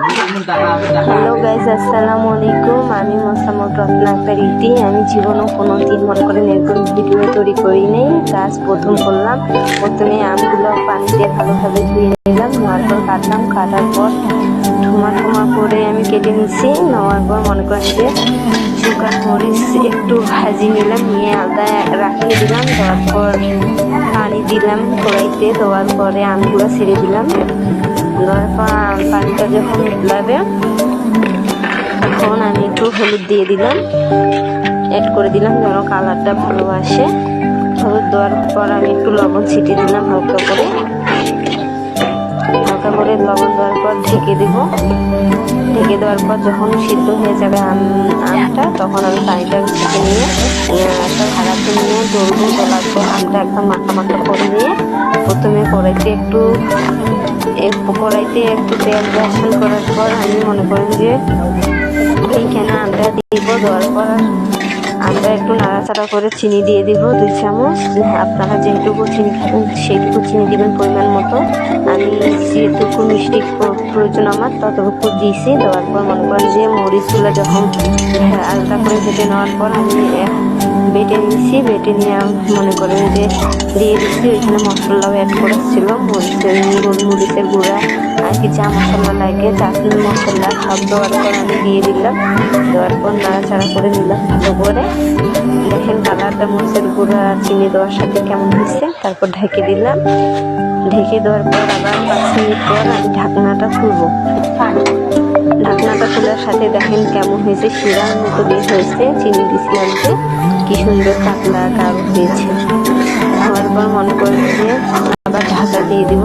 Hello guys, আসসালামু আলাইকুম। আমি মোসাম্মদ রত্না আক্তার। আমি জীবনে কোনো দিন মনে করেন এরকম ভিডিও তৈরি করি নেই। কাজ প্রথম করলাম। প্রথমে আমগুলো পানিতে ভালোভাবে ধুয়ে নিলাম, নেওয়ার পর কাটলাম। কাটার পর ঠুমা করে আমি কেটে নিচ্ছি। নেওয়ার পর মনে করেন যে শুকনো মরিচ একটু ভাজি নিলাম, নিয়ে আলাদা রাখিয়ে দিলাম। দেওয়ার পর পানি দিলাম কড়াইতে। দেওয়ার পরে আমগুলো ছেড়ে দিলাম। দেওয়ার পর পানিটা যখন উতলাবে তখন আমি একটু হলুদ দিয়ে দিলাম, অ্যাড করে দিলাম যেন কালারটা ভালো আসে। হলুদ দেওয়ার পর আমি একটু লবণ ছিটিয়ে দিলাম হালকা করে লবণ দেওয়ার পর ঢেকে দেব। ঢেকে দেওয়ার পর যখন সিদ্ধ হয়ে যাবে আমটা, তখন আমি পানিটা ছেঁকে নিয়ে একটা ভাড়াতে নিয়ে ডলবো। ডলার পর আমটা একদম মাখা করে নিয়ে প্রথমে কড়াইতে একটু তেল বেসন করার পর আমি মনে করেন যে এইখানে আমটা দিব। দেওয়ার পর আমরা একটু নাড়াচাড়া করে চিনি দিয়ে দিব 2 চামচ। আপনারা যেটুকু চিনি খাবেন সেইটুকু চিনি দিবেন পরিমাণ মতো। আমি যেটুকু মিষ্টি প্রয়োজন আমার ততটুকু দিয়েছি। দেওয়ার পর মনে করেন যে মরিচগুলো যখন আলাদা করে ভেজে নেওয়ার পর আমি বেটে নিয়েছি। বেটে নিয়ে মনে করেন যে দিয়ে দিচ্ছি। ওইখানে মশলাও অ্যাড করা ছিল, মরিচের গুঁড়া আর কি যা মশলা লাগে, চাটনি মশলা সব দেওয়ার পর আমি দিয়ে দিলাম। দেওয়ার পর নাড়াচাড়া করে নিলাম ভালো করে। দেখেন কালারটা মরিচের গুঁড়া চিনি দেওয়ার সাথে কেমন হয়েছে। তারপর ঢেকে দিলাম। ঢেকে দেওয়ার পর আবার 5 মিনিট পর আমি ঢাকনাটা খুলবো। ঢাকনাটা খোলার সাথে দেখেন কেমন হয়েছে, শিরার মতো বের হয়েছে। চিনি দিয়েছিলাম যে কি সুন্দর পাতলা গাঢ় হয়েছে। হওয়ার পর মনে করেন যে আবার ঢাকা দিয়ে দিব।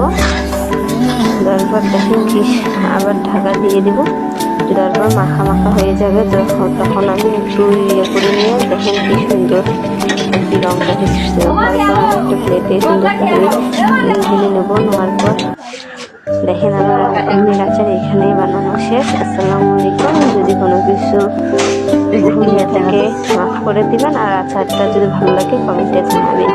দেওয়ার পর দেখেন কি আবার ঢাকা দিয়ে দিব। দেওয়ার পর মাখা হয়ে যাবে। তখন আমি একটু করে নিয়ে দেখেন কি সুন্দর একটি রঙটা এসেছে। হওয়ার পর আমি একটা প্লেটে সুন্দর করে ঢেলে নেবো। নেওয়ার পর দেখেন আমার আমের আচার এখানেই বানানো শেষ। আসসালামু আলাইকুম। যদি কোনো কিছু ভুল হয়ে থাকে মাফ করে দিবেন, আর আচারটা যদি ভালো লাগে কমেন্টে জানাবেন।